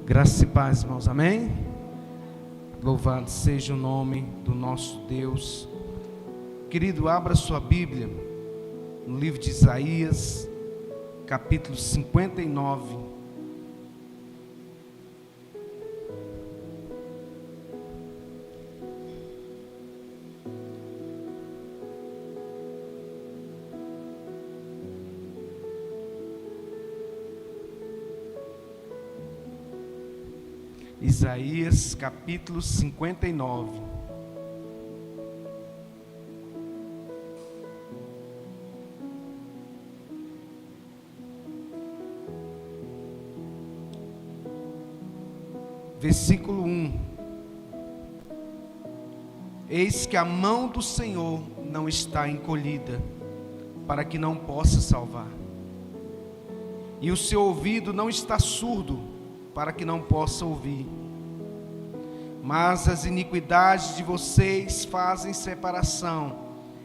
Graça e paz, irmãos, amém? Louvado seja o nome do nosso Deus. Querido, abra sua Bíblia no livro de Isaías, capítulo 59. Isaías capítulo 59. Versículo 1. Eis que a mão do Senhor não está encolhida, para que não possa salvar, e o seu ouvido não está surdo, para que não possa ouvir. Mas as iniquidades de vocês fazem separação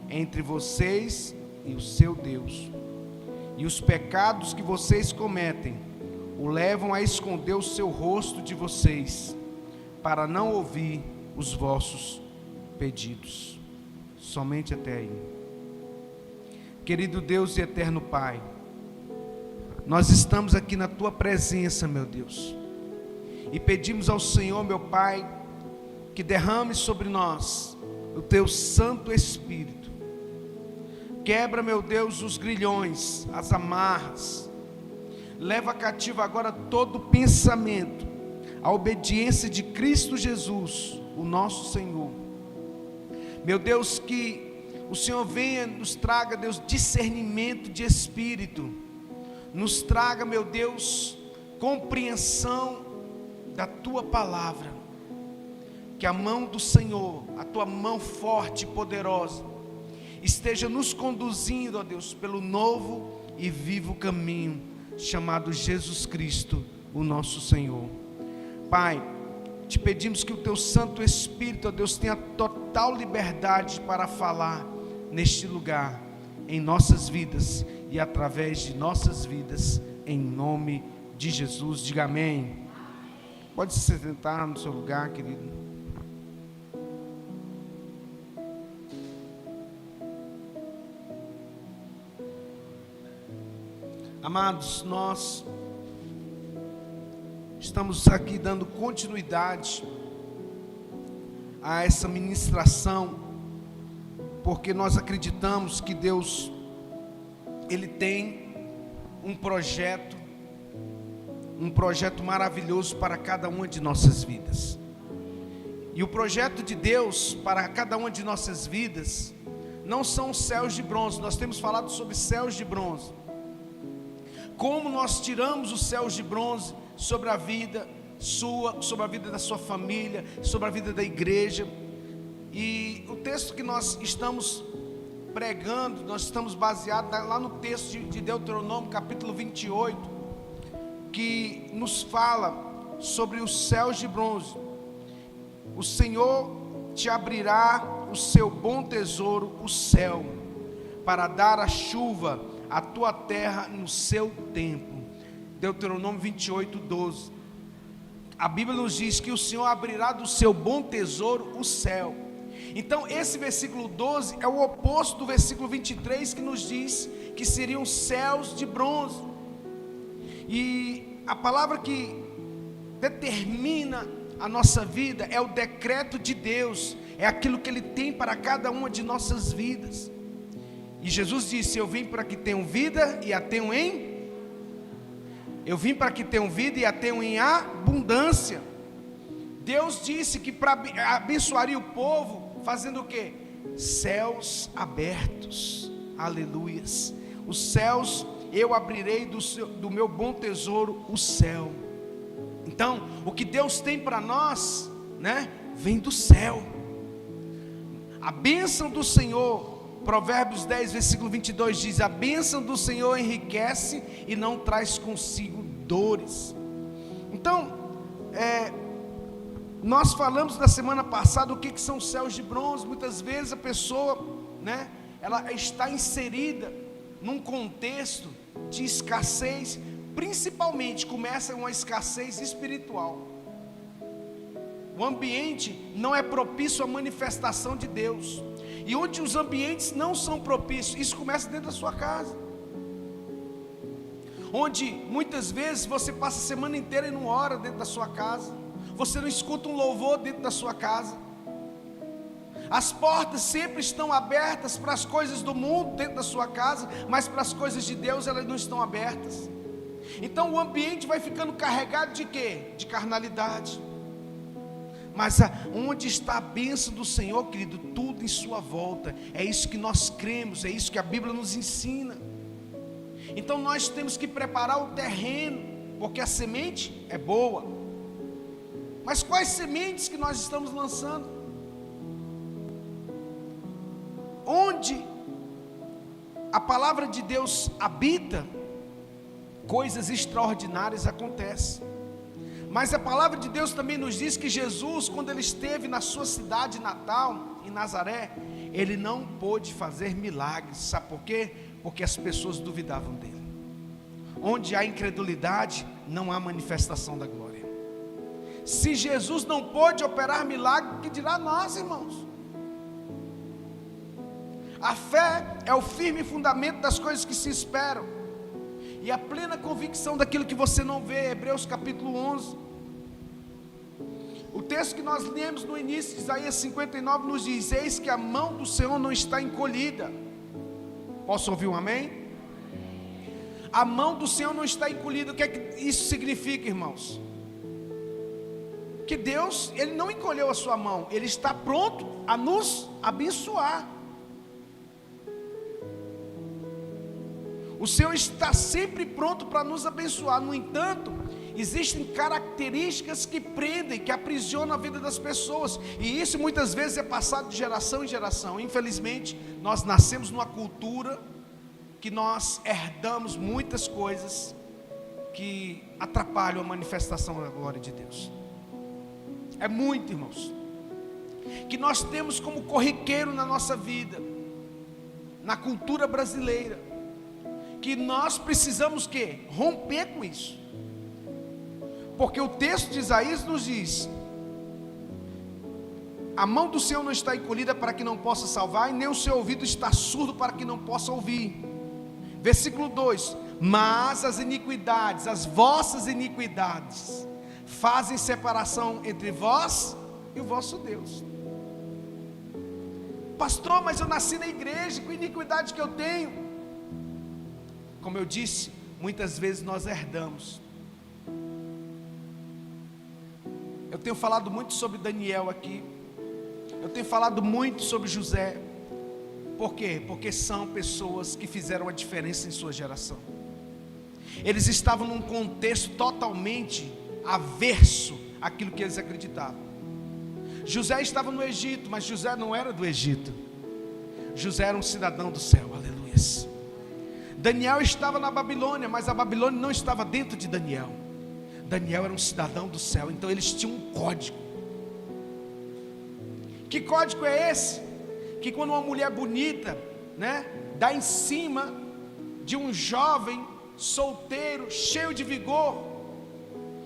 entre vocês e o seu Deus, e os pecados que vocês cometem o levam a esconder o seu rosto de vocês, para não ouvir os vossos pedidos. Somente até aí. Querido Deus e eterno Pai, nós estamos aqui na Tua presença, meu Deus, e pedimos ao Senhor, meu Pai, que derrame sobre nós o Teu Santo Espírito. Quebra, meu Deus, os grilhões, as amarras. Leva cativo agora todo pensamento à obediência de Cristo Jesus, o nosso Senhor. Meu Deus, que o Senhor venha, nos traga, Deus, discernimento de espírito. Nos traga, meu Deus, compreensão da Tua palavra. Que a mão do Senhor, a Tua mão forte e poderosa, esteja nos conduzindo, ó Deus, pelo novo e vivo caminho, chamado Jesus Cristo, o nosso Senhor. Pai, te pedimos que o Teu Santo Espírito, ó Deus, tenha total liberdade para falar neste lugar, em nossas vidas e através de nossas vidas, em nome de Jesus. Diga amém. Pode se sentar no seu lugar, querido. Amados, nós estamos aqui dando continuidade a essa ministração, porque nós acreditamos que Deus, Ele tem um projeto maravilhoso para cada uma de nossas vidas. E o projeto de Deus para cada uma de nossas vidas não são céus de bronze. Nós temos falado sobre céus de bronze. Como nós tiramos os céus de bronze sobre a vida sua, sobre a vida da sua família, sobre a vida da igreja. E o texto que nós estamos pregando, nós estamos baseados lá no texto de Deuteronômio, capítulo 28, que nos fala sobre os céus de bronze. O Senhor te abrirá o seu bom tesouro, o céu, para dar a chuva à tua terra no seu tempo. Deuteronômio 28, 12. A Bíblia nos diz que o Senhor abrirá do seu bom tesouro o céu. Então esse versículo 12 é o oposto do versículo 23, que nos diz que seriam céus de bronze. E a palavra que determina a nossa vida é o decreto de Deus, é aquilo que Ele tem para cada uma de nossas vidas. E Jesus disse: eu vim para que tenham vida e a tenham Eu vim para que tenham vida e a tenham em abundância. Deus disse que para abençoaria o povo, fazendo o quê? Céus abertos. Aleluias. Os céus, eu abrirei do meu bom tesouro o céu. Então, o que Deus tem para nós, né, vem do céu. A bênção do Senhor, Provérbios 10, versículo 22 diz: a bênção do Senhor enriquece e não traz consigo dores. Então, nós falamos na semana passada o que são céus de bronze. Muitas vezes a pessoa, ela está inserida num contexto de escassez, principalmente começa uma escassez espiritual. O ambiente não é propício à manifestação de Deus. E onde os ambientes não são propícios, isso começa dentro da sua casa. Onde muitas vezes você passa a semana inteira e não ora dentro da sua casa. Você não escuta um louvor dentro da sua casa. As portas sempre estão abertas para as coisas do mundo dentro da sua casa, mas para as coisas de Deus elas não estão abertas. Então o ambiente vai ficando carregado de quê? De carnalidade. Mas onde está a bênção do Senhor, querido? Tudo em sua volta. É isso que nós cremos, é isso que a Bíblia nos ensina. Então nós temos que preparar o terreno, porque a semente é boa. Mas quais sementes que nós estamos lançando? Onde a palavra de Deus habita, coisas extraordinárias acontecem. Mas a palavra de Deus também nos diz que Jesus, quando ele esteve na sua cidade natal, em Nazaré, ele não pôde fazer milagres. Sabe por quê? Porque as pessoas duvidavam dele. Onde há incredulidade, não há manifestação da glória. Se Jesus não pôde operar milagre, que dirá nós, irmãos? A fé é o firme fundamento das coisas que se esperam, e a plena convicção daquilo que você não vê. Hebreus capítulo 11. O texto que nós lemos no início de Isaías 59 nos diz: eis que a mão do Senhor não está encolhida. Posso ouvir um amém? A mão do Senhor não está encolhida. O que é que isso significa, irmãos? Que Deus, Ele não encolheu a sua mão, Ele está pronto a nos abençoar. O Senhor está sempre pronto para nos abençoar. No entanto, existem características que prendem, que aprisionam a vida das pessoas, e isso muitas vezes é passado de geração em geração. Infelizmente, nós nascemos numa cultura que nós herdamos muitas coisas que atrapalham a manifestação da glória de Deus. É muito, irmãos, que nós temos como corriqueiro na nossa vida, na cultura brasileira, que nós precisamos que romper com isso. Porque o texto de Isaías nos diz: a mão do Senhor não está encolhida para que não possa salvar, e nem o seu ouvido está surdo para que não possa ouvir. Versículo 2: mas as iniquidades, as vossas iniquidades, fazem separação entre vós e o vosso Deus. Pastor, mas eu nasci na igreja, que iniquidade que eu tenho? Como eu disse, muitas vezes nós herdamos. Eu tenho falado muito sobre Daniel aqui. Eu tenho falado muito sobre José. Por quê? Porque são pessoas que fizeram a diferença em sua geração. Eles estavam num contexto totalmente averso àquilo que eles acreditavam. José estava no Egito, mas José não era do Egito. José era um cidadão do céu, aleluias. Daniel estava na Babilônia, mas a Babilônia não estava dentro de Daniel. Daniel era um cidadão do céu, então eles tinham um código. Que código é esse? Que quando uma mulher bonita, dá em cima de um jovem solteiro, cheio de vigor,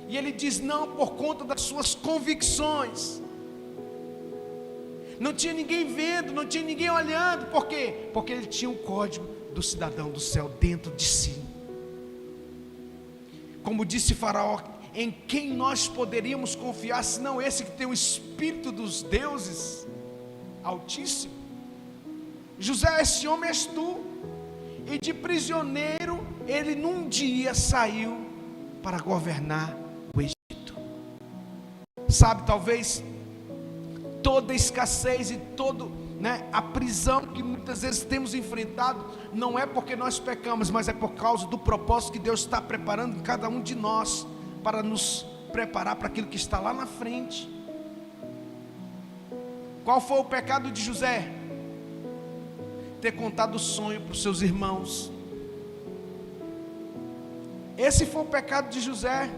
e ele diz não por conta das suas convicções. Não tinha ninguém vendo, não tinha ninguém olhando. Por quê? Porque ele tinha um código do cidadão do céu dentro de si. Como disse Faraó: em quem nós poderíamos confiar, senão esse que tem o espírito dos deuses Altíssimo? José, esse homem és tu. E de prisioneiro, ele num dia saiu para governar o Egito. Sabe, talvez toda escassez e a prisão que muitas vezes temos enfrentado, não é porque nós pecamos, mas é por causa do propósito que Deus está preparando em cada um de nós, para nos preparar para aquilo que está lá na frente. Qual foi o pecado de José? Ter contado o sonho para os seus irmãos. Esse foi o pecado de José.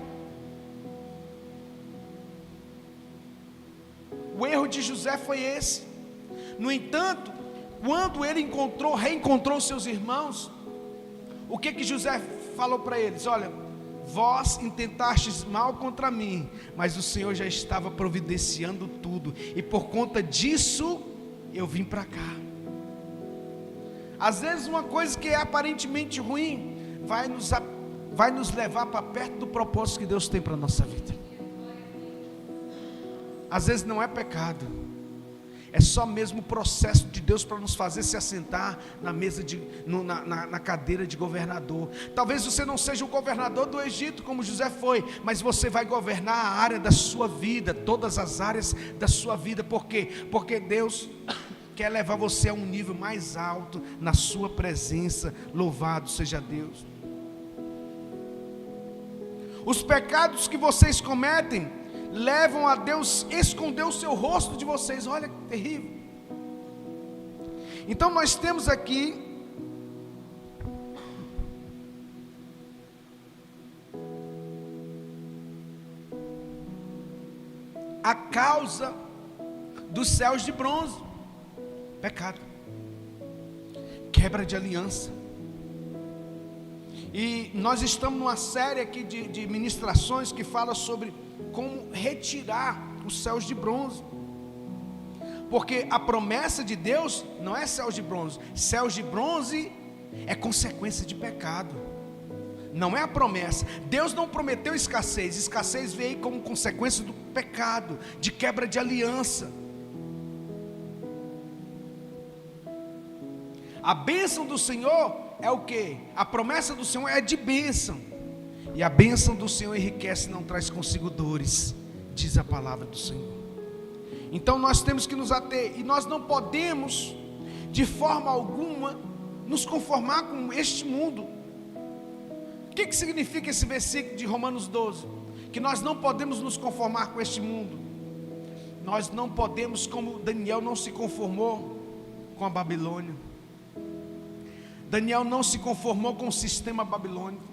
O erro de José foi esse. No entanto, quando ele reencontrou seus irmãos, o que José falou para eles? Olha, vós intentastes mal contra mim, mas o Senhor já estava providenciando tudo, e por conta disso, eu vim para cá. Às vezes uma coisa que é aparentemente ruim, vai nos levar para perto do propósito que Deus tem para a nossa vida. Às vezes não é pecado, é só mesmo o processo de Deus para nos fazer se assentar na mesa na cadeira de governador. Talvez você não seja o governador do Egito como José foi, mas você vai governar a área da sua vida, todas as áreas da sua vida. Por quê? Porque Deus quer levar você a um nível mais alto na sua presença. Louvado seja Deus. Os pecados que vocês cometem levam a Deus esconder o seu rosto de vocês. Olha que terrível. Então nós temos aqui a causa dos céus de bronze: pecado, quebra de aliança. E nós estamos numa série aqui de ministrações que fala sobre como retirar os céus de bronze, porque a promessa de Deus não é céus de bronze. Céus de bronze é consequência de pecado, não é a promessa. Deus não prometeu escassez. Escassez veio como consequência do pecado, de quebra de aliança. A bênção do Senhor é o que? A promessa do Senhor é de bênção, e a bênção do Senhor enriquece e não traz consigo dores, diz a palavra do Senhor. Então nós temos que nos ater, e nós não podemos de forma alguma nos conformar com este mundo. O que significa esse versículo de Romanos 12? Que nós não podemos nos conformar com este mundo. Nós não podemos, como Daniel não se conformou com a Babilônia. Daniel não se conformou com o sistema babilônico.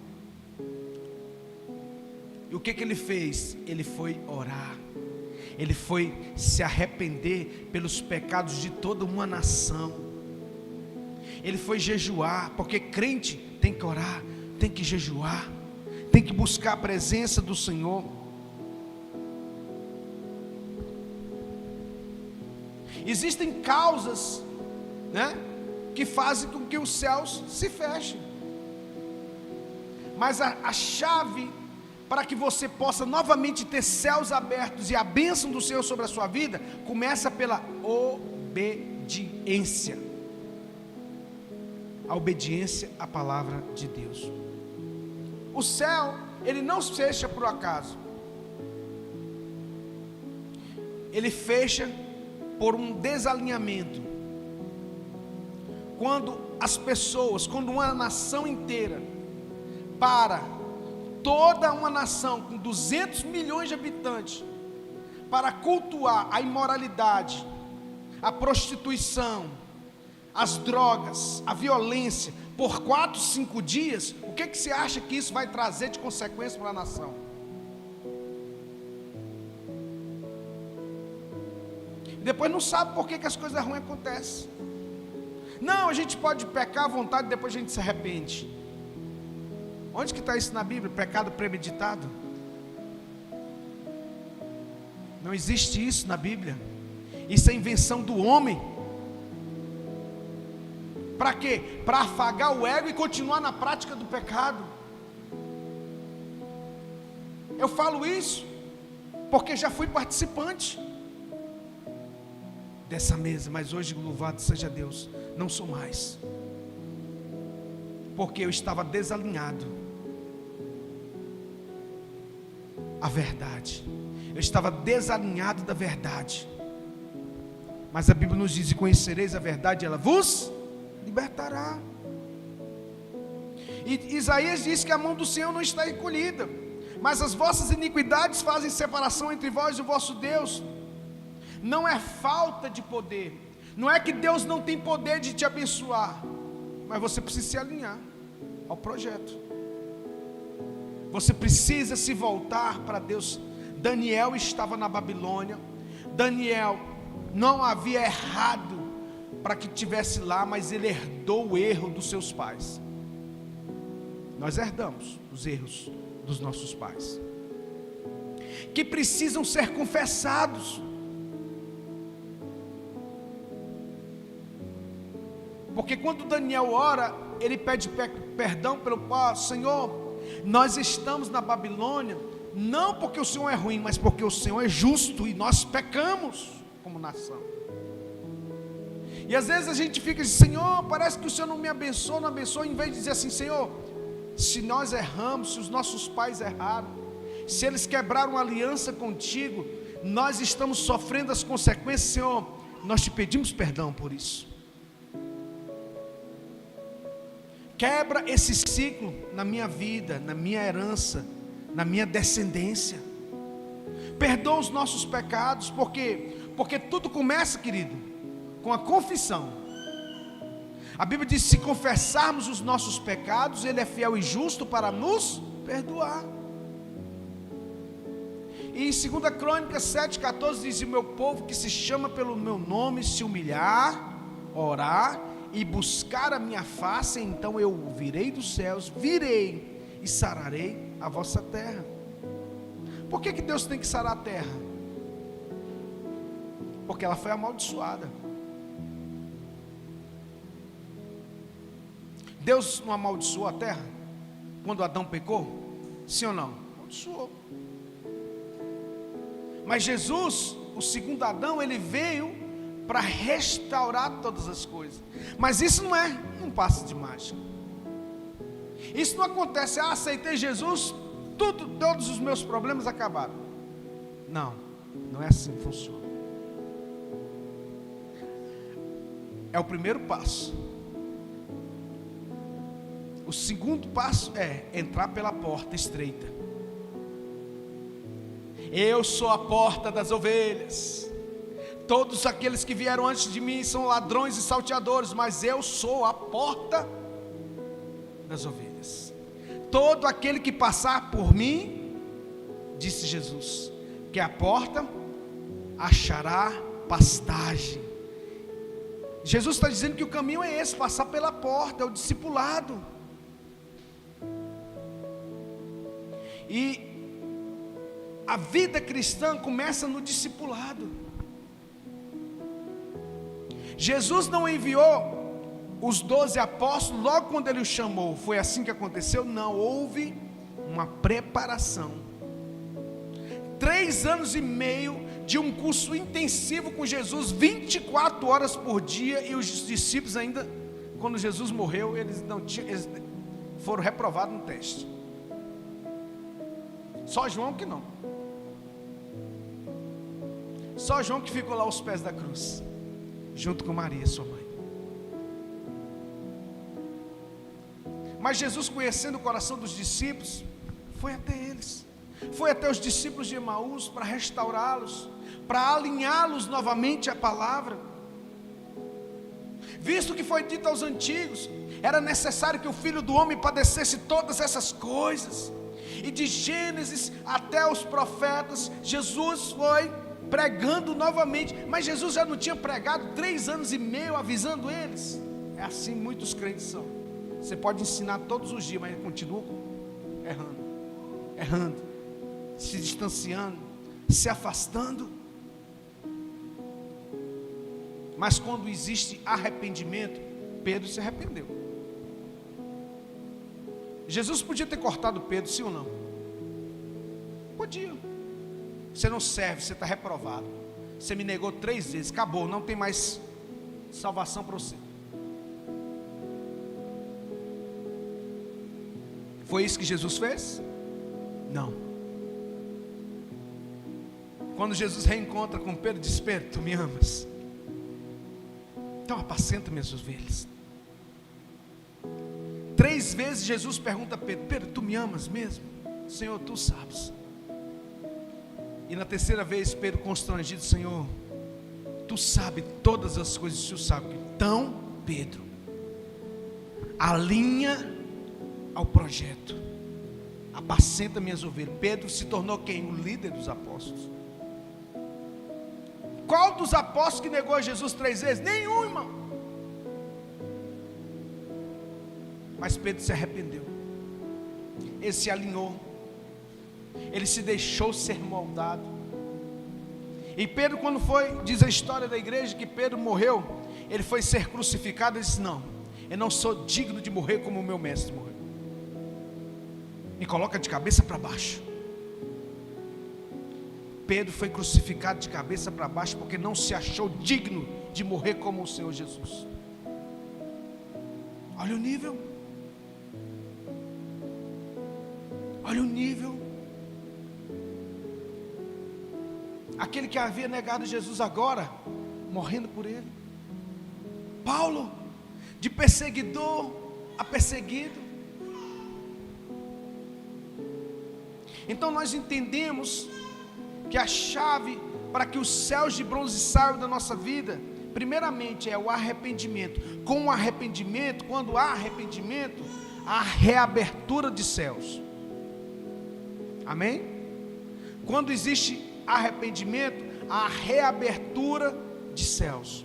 E o que ele fez? Ele foi orar. Ele foi se arrepender pelos pecados de toda uma nação. Ele foi jejuar, porque crente tem que orar, tem que jejuar, tem que buscar a presença do Senhor. Existem causas, né, que fazem com que os céus se fechem. Mas a chave para que você possa novamente ter céus abertos e a bênção do Senhor sobre a sua vida, começa pela obediência. A obediência à palavra de Deus. O céu, ele não fecha por acaso. Ele fecha por um desalinhamento. Quando as pessoas, quando uma nação inteira toda uma nação com 200 milhões de habitantes, para cultuar a imoralidade, a prostituição, as drogas, a violência, por 4, 5 dias, o que você acha que isso vai trazer de consequência para a nação? Depois não sabe por que as coisas ruins acontecem. Não, a gente pode pecar à vontade e depois a gente se arrepende. Onde que está isso na Bíblia? Pecado premeditado? Não existe isso na Bíblia. Isso é invenção do homem. Para quê? Para afagar o ego e continuar na prática do pecado. Eu falo isso porque já fui participante dessa mesa, mas hoje, louvado seja Deus, não sou mais, porque eu estava desalinhado à verdade. Eu estava desalinhado da verdade. Mas a Bíblia nos diz: e conhecereis a verdade, ela vos libertará. E Isaías diz que a mão do Senhor não está encolhida, mas as vossas iniquidades fazem separação entre vós e o vosso Deus. Não é falta de poder, não é que Deus não tem poder de te abençoar, mas você precisa se alinhar ao projeto. Você precisa se voltar para Deus. Daniel estava na Babilônia. Daniel não havia errado para que estivesse lá, mas ele herdou o erro dos seus pais. Nós herdamos os erros dos nossos pais, que precisam ser confessados. Porque quando Daniel ora, ele pede perdão pelo pai. Senhor, nós estamos na Babilônia, não porque o Senhor é ruim, mas porque o Senhor é justo e nós pecamos como nação. E às vezes a gente fica assim, Senhor, parece que o Senhor não me abençoa, não abençoa, em vez de dizer assim, Senhor, se nós erramos, se os nossos pais erraram, se eles quebraram aliança contigo, nós estamos sofrendo as consequências, Senhor, nós te pedimos perdão por isso. Quebra esse ciclo na minha vida, na minha herança, na minha descendência. Perdoa os nossos pecados, porque tudo começa, querido, com a confissão. A Bíblia diz: se confessarmos os nossos pecados, Ele é fiel e justo para nos perdoar. E em 2 Crônicas 7,14 diz: o meu povo que se chama pelo meu nome se humilhar, orar e buscar a minha face, então eu virei dos céus, virei e sararei a vossa terra. Por que Deus tem que sarar a terra? Porque ela foi amaldiçoada. Deus não amaldiçoou a terra quando Adão pecou? Sim ou não? Amaldiçoou. Mas Jesus, o segundo Adão, ele veio para restaurar todas as coisas. Mas isso não é um passe de mágica. Isso não acontece, aceitei Jesus, todos os meus problemas acabaram. Não, não é assim que funciona. É o primeiro passo. O segundo passo é entrar pela porta estreita. Eu sou a porta das ovelhas. Todos aqueles que vieram antes de mim são ladrões e salteadores, mas eu sou a porta das ovelhas. Todo aquele que passar por mim, disse Jesus, que é a porta, achará pastagem. Jesus está dizendo que o caminho é esse, passar pela porta, é o discipulado. E a vida cristã começa no discipulado. Jesus não enviou os 12 apóstolos logo quando Ele os chamou. Foi assim que aconteceu? Não, houve uma preparação. 3 anos e meio de um curso intensivo com Jesus, 24 horas por dia. E os discípulos ainda, quando Jesus morreu, eles foram reprovados no teste. Só João que não. Só João que ficou lá aos pés da cruz, junto com Maria, sua mãe. Mas Jesus, conhecendo o coração dos discípulos, foi até eles, foi até os discípulos de Emaús para restaurá-los, para alinhá-los novamente à palavra. Visto que foi dito aos antigos, era necessário que o Filho do Homem padecesse todas essas coisas, e de Gênesis até os profetas, Jesus foi pregando novamente. Mas Jesus já não tinha pregado 3 anos e meio, avisando eles? É assim muitos crentes são. Você pode ensinar todos os dias, mas continua errando, se distanciando, se afastando. Mas quando existe arrependimento, Pedro se arrependeu. Jesus podia ter cortado Pedro, sim ou não? Podia. Você não serve, você está reprovado. Você me negou 3 vezes, acabou, não tem mais salvação para você. Foi isso que Jesus fez? Não. Quando Jesus reencontra com Pedro, diz: Pedro, tu me amas? Então apacenta minhas ovelhas. 3 vezes Jesus pergunta a Pedro: Pedro, tu me amas mesmo? Senhor, tu sabes. E na 3ª vez, Pedro constrangido: Senhor, tu sabes todas as coisas, o Senhor sabe. Então, Pedro, alinha ao projeto, apacenta minhas ovelhas. Pedro se tornou quem? O líder dos apóstolos. Qual dos apóstolos que negou a Jesus 3 vezes? Nenhum, irmão. Mas Pedro se arrependeu. Ele se alinhou. Ele se deixou ser moldado. E Pedro, quando foi, diz a história da igreja, que Pedro morreu, ele foi ser crucificado, ele disse: não, eu não sou digno de morrer como o meu mestre morreu. Me coloca de cabeça para baixo. Pedro foi crucificado de cabeça para baixo porque não se achou digno de morrer como o Senhor Jesus. Olha o nível. Olha o nível. Aquele que havia negado Jesus agora, morrendo por ele. Paulo, de perseguidor a perseguido. Então nós entendemos que a chave para que os céus de bronze saiam da nossa vida, primeiramente é o arrependimento. Com o arrependimento, quando há arrependimento, há reabertura de céus. Amém? Quando existe arrependimento, há reabertura de céus.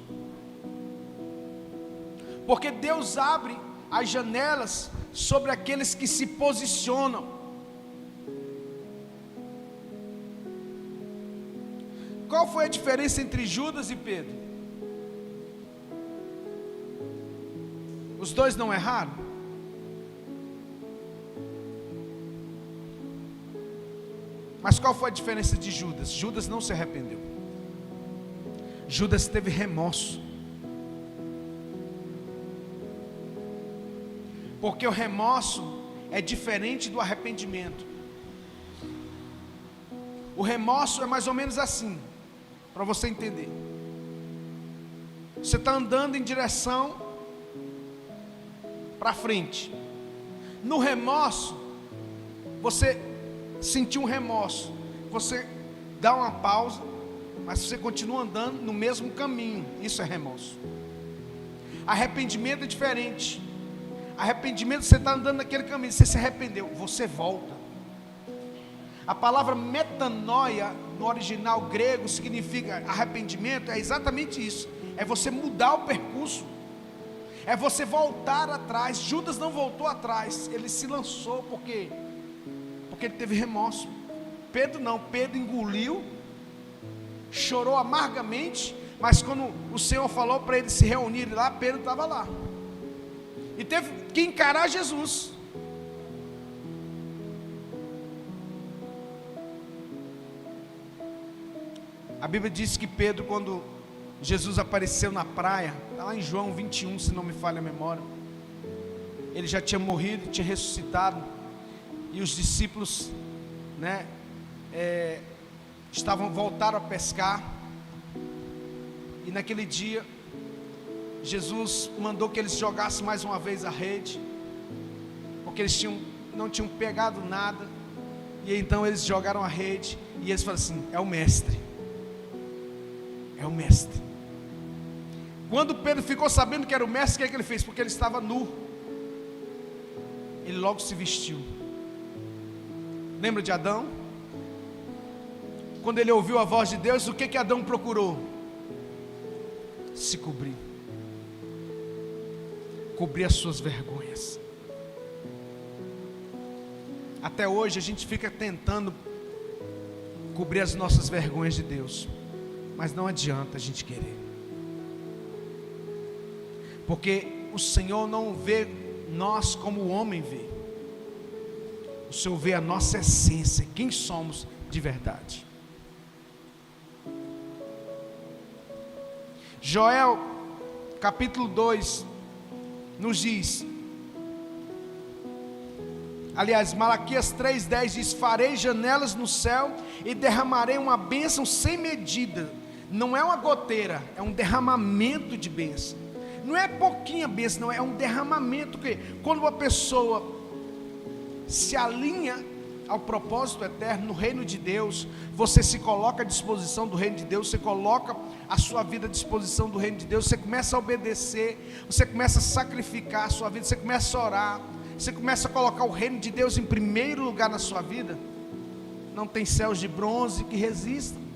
Porque Deus abre as janelas sobre aqueles que se posicionam. Qual foi a diferença entre Judas e Pedro? Os dois não erraram? Mas qual foi a diferença de Judas? Judas não se arrependeu. Judas teve remorso. Porque o remorso é diferente do arrependimento. O remorso é mais ou menos assim, para você entender. Você está andando em direção para frente. No remorso, você sentiu um remorso, você dá uma pausa, mas você continua andando no mesmo caminho. Isso é remorso. Arrependimento é diferente. Arrependimento, você está andando naquele caminho, você se arrependeu, você volta. A palavra metanoia no original grego significa arrependimento, é exatamente isso. É você mudar o percurso, é você voltar atrás. Judas não voltou atrás, ele se lançou porque ele teve remorso. Pedro não, Pedro engoliu, chorou amargamente, mas quando o Senhor falou para ele se reunir lá, Pedro estava lá, e teve que encarar Jesus. A Bíblia diz que Pedro, quando Jesus apareceu na praia, está lá em João 21, se não me falha a memória, ele já tinha morrido, tinha ressuscitado, e os discípulos, voltaram a pescar, e naquele dia, Jesus mandou que eles jogassem mais uma vez a rede, porque eles não tinham pegado nada, e então eles jogaram a rede, e eles falaram assim: é o mestre. É o mestre. Quando Pedro ficou sabendo que era o mestre, o que ele fez? Porque ele estava nu, ele logo se vestiu. Lembra de Adão? Quando ele ouviu a voz de Deus, o que Adão procurou? Se cobrir. Cobrir as suas vergonhas. Até hoje a gente fica tentando cobrir as nossas vergonhas de Deus, mas não adianta a gente querer, porque o Senhor não vê nós como o homem vê. O Senhor vê a nossa essência, quem somos de verdade. Joel capítulo 2 nos diz, aliás, Malaquias 3:10 diz: farei janelas no céu e derramarei uma bênção sem medida. Não é uma goteira, é um derramamento de bênção. Não é pouquinha bênção, não, é um derramamento. Que quando uma pessoa se alinha ao propósito eterno no reino de Deus, você se coloca à disposição do reino de Deus, você coloca a sua vida à disposição do reino de Deus, você começa a obedecer, você começa a sacrificar a sua vida, você começa a orar, você começa a colocar o reino de Deus em primeiro lugar na sua vida. Não tem céus de bronze que resistam.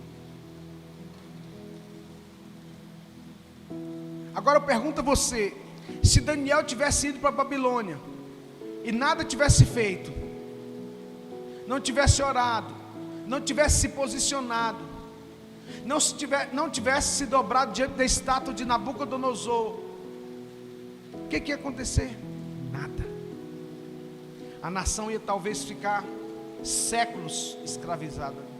Agora eu pergunto a você: se Daniel tivesse ido para a Babilônia e nada tivesse feito, não tivesse orado, não tivesse se posicionado, não tivesse se dobrado diante da estátua de Nabucodonosor, o que ia acontecer? Nada. A nação ia talvez ficar séculos escravizada.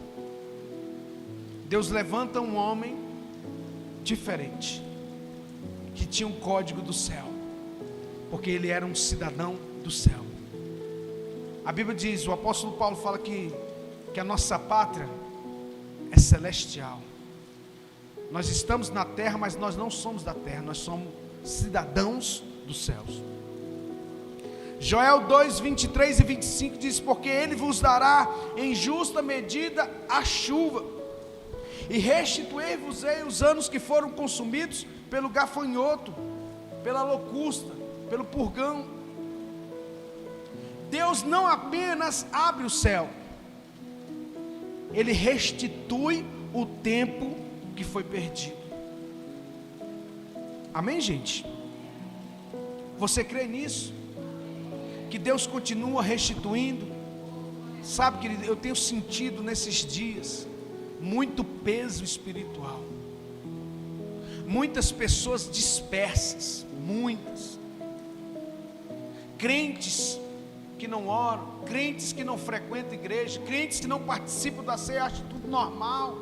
Deus levanta um homem diferente, que tinha um código do céu, porque ele era um cidadão do céu. A Bíblia diz, o apóstolo Paulo fala que a nossa pátria é celestial. Nós estamos na terra, mas nós não somos da terra, nós somos cidadãos dos céus. Joel 2, 23 e 25 diz, porque ele vos dará em justa medida a chuva, e restituir-vos-ei os anos que foram consumidos pelo gafanhoto, pela locusta, pelo purgão. Deus não apenas abre o céu, Ele restitui o tempo que foi perdido. Amém, gente? Você crê nisso? Que Deus continua restituindo? Sabe, querido, eu tenho sentido nesses dias muito peso espiritual, muitas pessoas dispersas, muitas, crentes que não oram, crentes que não frequentam igreja, crentes que não participam da ceia, acham tudo normal,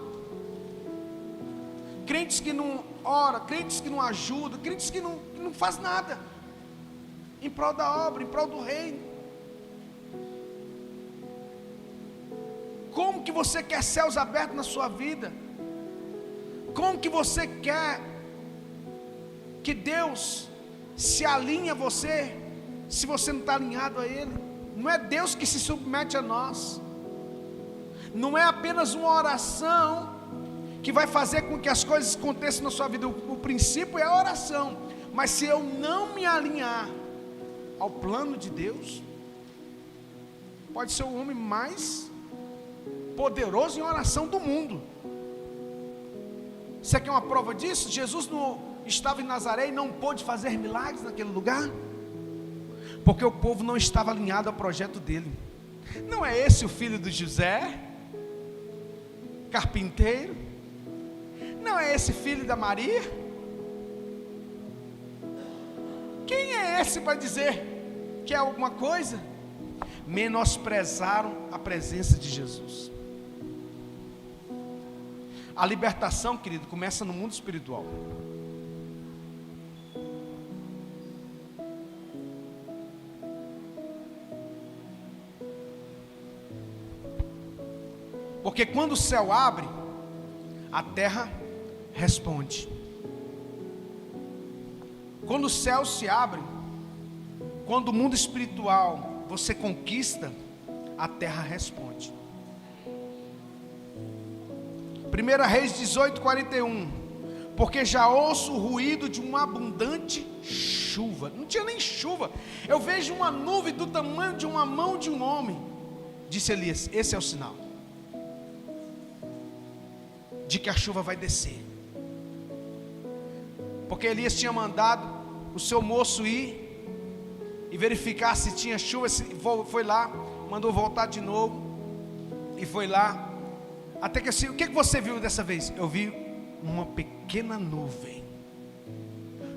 crentes que não oram, crentes que não ajudam, crentes que não fazem nada em prol da obra, em prol do reino. Como que você quer céus abertos na sua vida? Como que você quer que Deus se alinhe a você, se você não está alinhado a Ele? Não é Deus que se submete a nós, não é apenas uma oração que vai fazer com que as coisas aconteçam na sua vida. O princípio é a oração, mas se eu não me alinhar ao plano de Deus, pode ser o homem mais poderoso em oração do mundo. Você quer uma prova disso? Jesus não estava em Nazaré e não pôde fazer milagres naquele lugar, porque o povo não estava alinhado ao projeto dele. Não é esse o filho de José, carpinteiro? Não é esse filho da Maria? Quem é esse para dizer que é alguma coisa? Menosprezaram a presença de Jesus. A libertação, querido, começa no mundo espiritual. Porque quando o céu abre, a terra responde. Quando o céu se abre, quando o mundo espiritual você conquista, a terra responde. 1 Reis 18, 41. Porque já ouço o ruído de uma abundante chuva. Não tinha nem chuva. Eu vejo uma nuvem do tamanho de uma mão de um homem. Disse Elias, esse é o sinal de que a chuva vai descer. Porque Elias tinha mandado o seu moço ir e verificar se tinha chuva. Foi lá, mandou voltar de novo e foi lá. Até que assim, o que você viu dessa vez? Eu vi uma pequena nuvem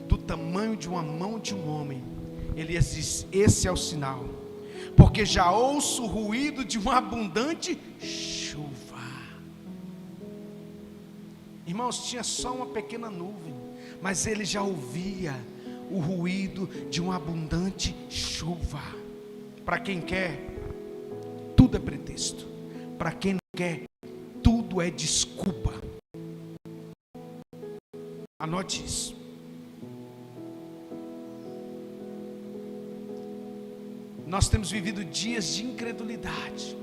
do tamanho de uma mão de um homem. Elias disse, esse é o sinal, porque já ouço o ruído de uma abundante chuva. Irmãos, tinha só uma pequena nuvem, mas ele já ouvia o ruído de uma abundante chuva. Para quem quer, tudo é pretexto. Para quem não quer, tudo é desculpa. Anote isso. Nós temos vivido dias de incredulidade,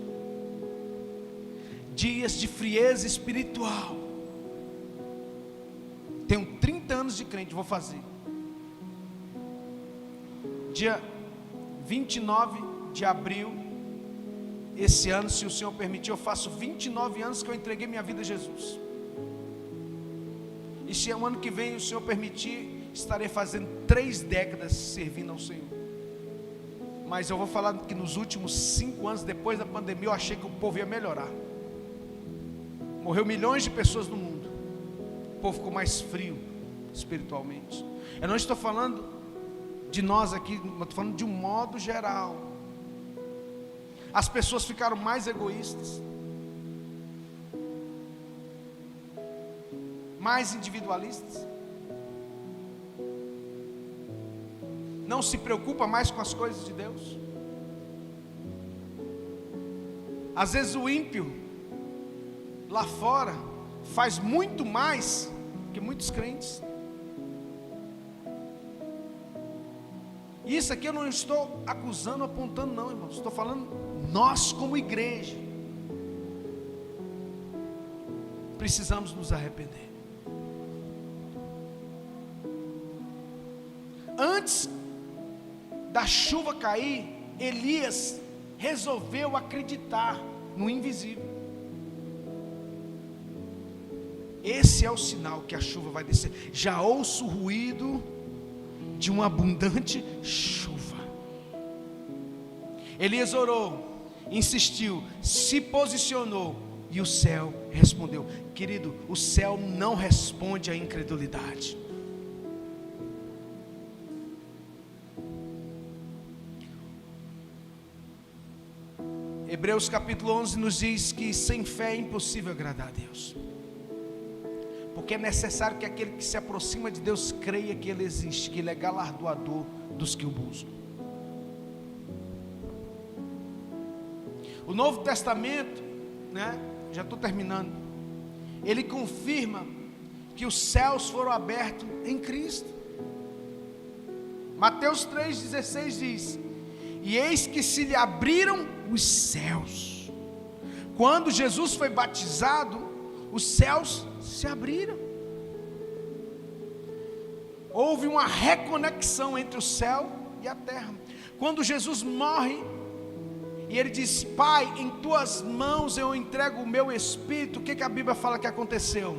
dias de frieza espiritual. Tenho 30 anos de crente, vou fazer dia 29 de abril esse ano, se o Senhor permitir, eu faço 29 anos que eu entreguei minha vida a Jesus. E se o ano que vem o Senhor permitir, estarei fazendo 3 décadas servindo ao Senhor. Mas eu vou falar que nos últimos 5 anos, depois da pandemia, eu achei que o povo ia melhorar. Morreu milhões de pessoas no mundo. O povo ficou mais frio espiritualmente. Eu não estou falando de nós aqui, eu estou falando de um modo geral. As pessoas ficaram mais egoístas, mais individualistas. Não se preocupa mais com as coisas de Deus. Às vezes o ímpio lá fora faz muito mais que muitos crentes. Isso aqui eu não estou acusando, apontando não, irmãos. Estou falando nós como igreja precisamos nos arrepender. Antes da chuva cair, Elias resolveu acreditar no invisível. Esse é o sinal que a chuva vai descer. Já ouço o ruído de uma abundante chuva. Elias orou, insistiu, se posicionou e o céu respondeu. Querido, o céu não responde à incredulidade. Hebreus capítulo 11 nos diz que sem fé é impossível agradar a Deus. Porque é necessário que aquele que se aproxima de Deus creia que Ele existe, que Ele é galardoador dos que o buscam. O Novo Testamento, já estou terminando, ele confirma que os céus foram abertos em Cristo. Mateus 3,16 diz: e eis que se lhe abriram os céus. Quando Jesus foi batizado, os céus se abriram. Houve uma reconexão entre o céu e a terra. Quando Jesus morre e ele diz: Pai, em tuas mãos eu entrego o meu espírito, o que a Bíblia fala que aconteceu?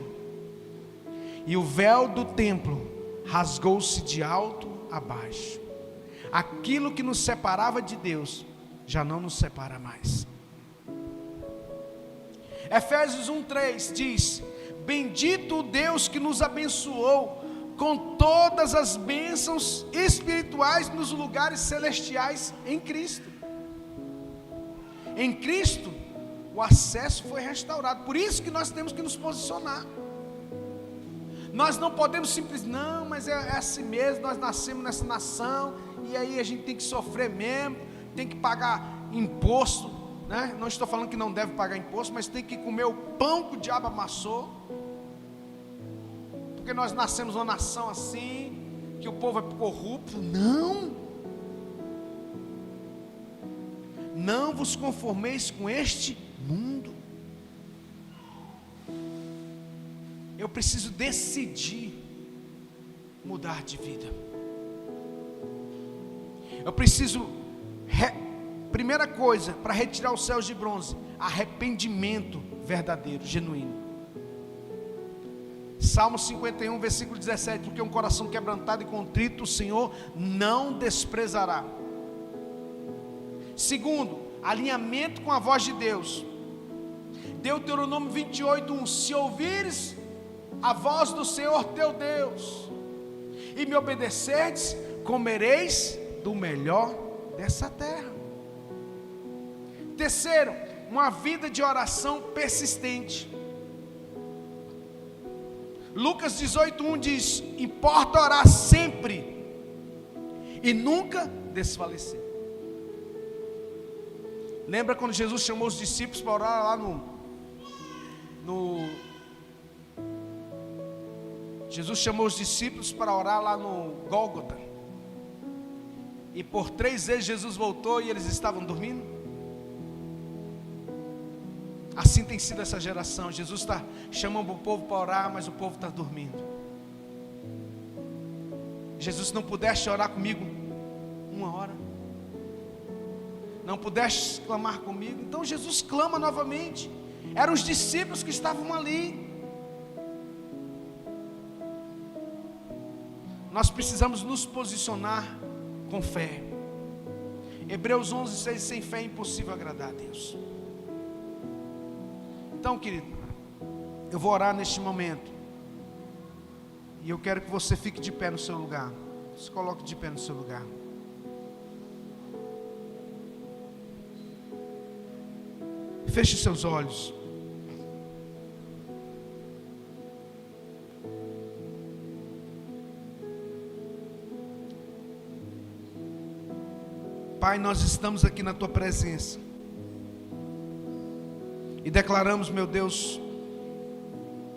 E o véu do templo rasgou-se de alto a baixo. Aquilo que nos separava de Deus já não nos separa mais. Efésios 1:3 diz: bendito o Deus que nos abençoou com todas as bênçãos espirituais nos lugares celestiais em Cristo. Em Cristo o acesso foi restaurado. Por isso que nós temos que nos posicionar. Nós não podemos simplesmente, não, mas é assim mesmo, nós nascemos nessa nação, e aí a gente tem que sofrer mesmo, tem que pagar imposto, né? Não estou falando que não deve pagar imposto, mas tem que comer o pão que o diabo amassou, porque nós nascemos uma nação assim, que o povo é corrupto. Não vos conformeis com este mundo. Eu preciso decidir mudar de vida. Eu preciso, primeira coisa, para retirar os céus de bronze, arrependimento verdadeiro, genuíno. Salmo 51, versículo 17: porque um coração quebrantado e contrito o Senhor não desprezará. Segundo, alinhamento com a voz de Deus. Deuteronômio 28:1: se ouvires a voz do Senhor teu Deus e me obedecerdes, comereis do melhor dessa terra. Terceiro, uma vida de oração persistente. Lucas 18:1 diz: importa orar sempre e nunca desfalecer. Lembra quando Jesus chamou os discípulos para orar lá Jesus chamou os discípulos para orar lá no Gólgota, e por 3 vezes Jesus voltou e eles estavam dormindo? Assim tem sido essa geração. Jesus está chamando o povo para orar, mas o povo está dormindo. Jesus, se não pudeste orar comigo 1 hora, não pudeste clamar comigo, então Jesus clama novamente. Eram os discípulos que estavam ali. Nós precisamos nos posicionar com fé. Hebreus 11:6, sem fé é impossível agradar a Deus. Então, querido, eu vou orar neste momento, e eu quero que você fique de pé no seu lugar. Se coloque de pé no seu lugar. Feche seus olhos. Pai, nós estamos aqui na Tua presença e declaramos, meu Deus,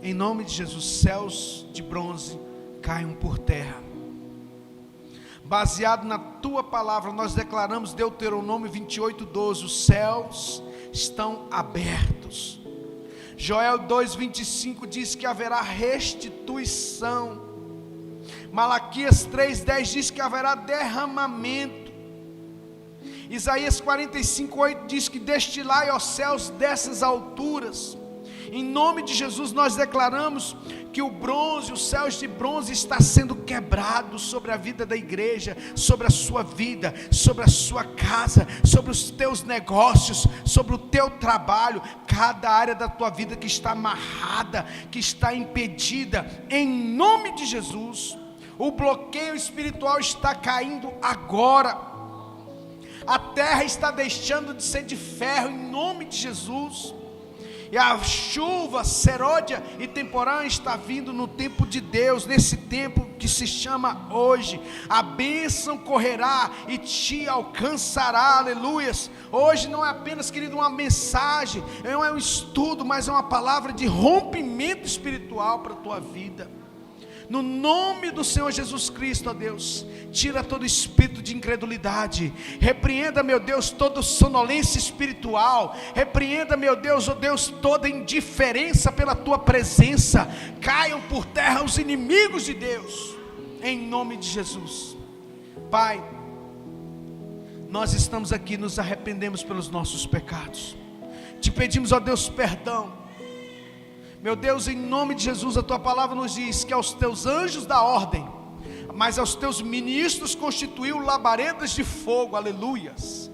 em nome de Jesus, céus de bronze caiam por terra. Baseado na Tua palavra, nós declaramos Deuteronômio 28:12, os céus estão abertos. Joel 2:25 diz que haverá restituição. Malaquias 3:10 diz que haverá derramamento. Isaías 45:8 diz que destilai aos céus dessas alturas. Em nome de Jesus nós declaramos que o bronze, os céus de bronze está sendo quebrado sobre a vida da igreja, sobre a sua vida, sobre a sua casa, sobre os teus negócios, sobre o teu trabalho, cada área da tua vida que está amarrada, que está impedida, em nome de Jesus, o bloqueio espiritual está caindo agora. A terra está deixando de ser de ferro em nome de Jesus. E a chuva serôdia e temporã está vindo no tempo de Deus, nesse tempo que se chama hoje. A bênção correrá e te alcançará, aleluias. Hoje não é apenas, querido, uma mensagem, não é um estudo, mas é uma palavra de rompimento espiritual para a tua vida. No nome do Senhor Jesus Cristo, ó Deus, tira todo espírito de incredulidade, repreenda, meu Deus, toda sonolência espiritual, repreenda, meu Deus, ó Deus, toda indiferença pela tua presença, caiam por terra os inimigos de Deus, em nome de Jesus. Pai, nós estamos aqui, nos arrependemos pelos nossos pecados, te pedimos, ó Deus, perdão. Meu Deus, em nome de Jesus, a Tua palavra nos diz que aos Teus anjos dá ordem, mas aos Teus ministros constituiu labaredas de fogo, aleluias.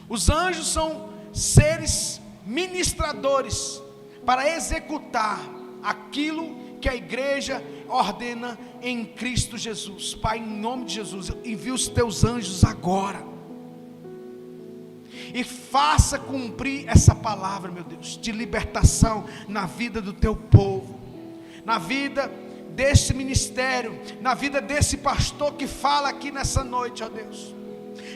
Os anjos são seres ministradores para executar aquilo que a igreja ordena em Cristo Jesus. Pai, em nome de Jesus, envia os Teus anjos agora e faça cumprir essa palavra, meu Deus, de libertação na vida do teu povo, na vida desse ministério, na vida desse pastor que fala aqui nessa noite, ó Deus.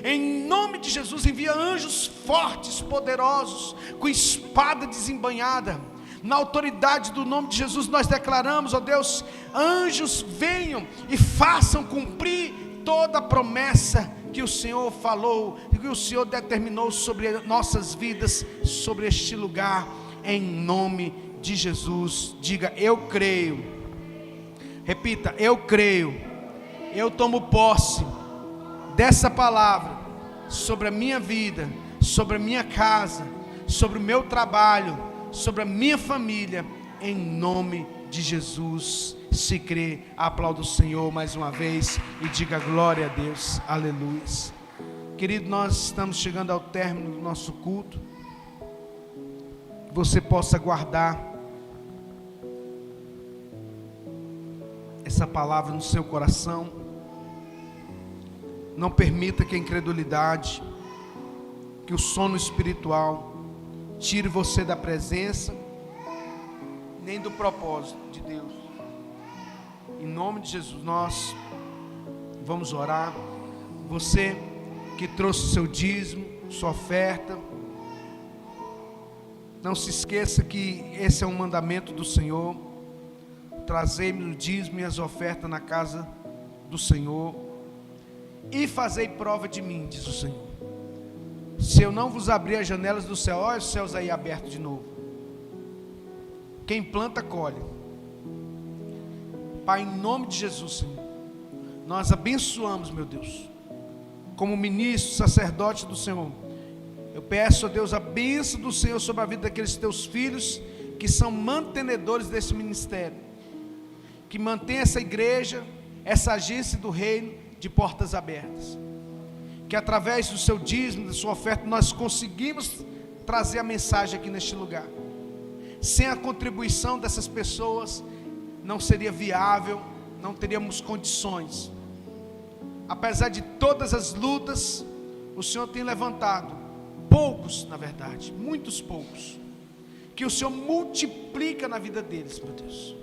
Em nome de Jesus, envia anjos fortes, poderosos, com espada desembainhada. Na autoridade do nome de Jesus nós declaramos, ó Deus, anjos venham e façam cumprir toda a promessa que o Senhor falou, que o Senhor determinou sobre nossas vidas, sobre este lugar, em nome de Jesus. Diga: eu creio. Repita: eu creio. Eu tomo posse dessa palavra sobre a minha vida, sobre a minha casa, sobre o meu trabalho, sobre a minha família, em nome de Jesus. Se crê, aplauda o Senhor mais uma vez e diga glória a Deus, aleluia. Querido, nós estamos chegando ao término do nosso culto. Que você possa guardar essa palavra no seu coração. Não permita que a incredulidade, que o sono espiritual tire você da presença, nem do propósito de Deus. Em nome de Jesus, nós vamos orar. Você que trouxe o seu dízimo, sua oferta, não se esqueça que esse é um mandamento do Senhor. Trazei-me o dízimo e as ofertas na casa do Senhor, e fazei prova de mim, diz o Senhor. Se eu não vos abrir as janelas do céu, olha os céus aí abertos de novo. Quem planta, colhe. Pai, em nome de Jesus, Senhor, nós abençoamos, meu Deus, como ministro, sacerdote do Senhor. Eu peço a Deus a bênção do Senhor sobre a vida daqueles teus filhos que são mantenedores desse ministério, que mantém essa igreja, essa agência do reino de portas abertas. que através do seu dízimo, da sua oferta, nós conseguimos trazer a mensagem aqui neste lugar. Sem a contribuição dessas pessoas, não seria viável, não teríamos condições. Apesar de todas as lutas, o Senhor tem levantado poucos, na verdade, muitos poucos, que o Senhor multiplica na vida deles, meu Deus,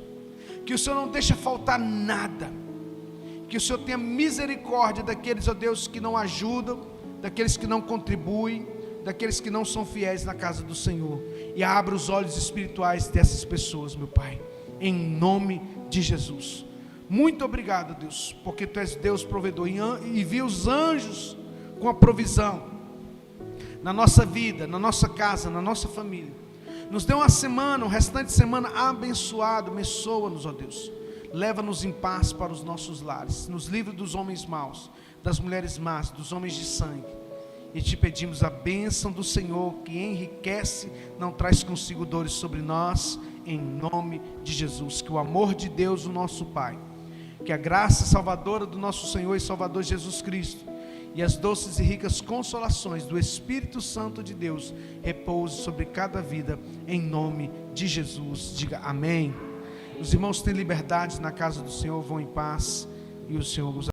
que o Senhor não deixa faltar nada, que o Senhor tenha misericórdia daqueles, ó Deus, que não ajudam, daqueles que não contribuem, daqueles que não são fiéis na casa do Senhor, e abra os olhos espirituais dessas pessoas, meu Pai, em nome de Jesus. Muito obrigado, Deus, porque Tu és Deus provedor, e envia os anjos com a provisão na nossa vida, na nossa casa, na nossa família. Nos dê uma semana, um restante de semana abençoado, abençoa-nos, ó Deus, leva-nos em paz para os nossos lares, nos livre dos homens maus, das mulheres más, dos homens de sangue, e Te pedimos a bênção do Senhor, que enriquece, não traz consigo dores sobre nós, em nome de Jesus. Que o amor de Deus, o nosso Pai, que a graça salvadora do nosso Senhor e Salvador Jesus Cristo, e as doces e ricas consolações do Espírito Santo de Deus repouse sobre cada vida, em nome de Jesus. Diga amém. Os irmãos têm liberdade na casa do Senhor, vão em paz, e o Senhor os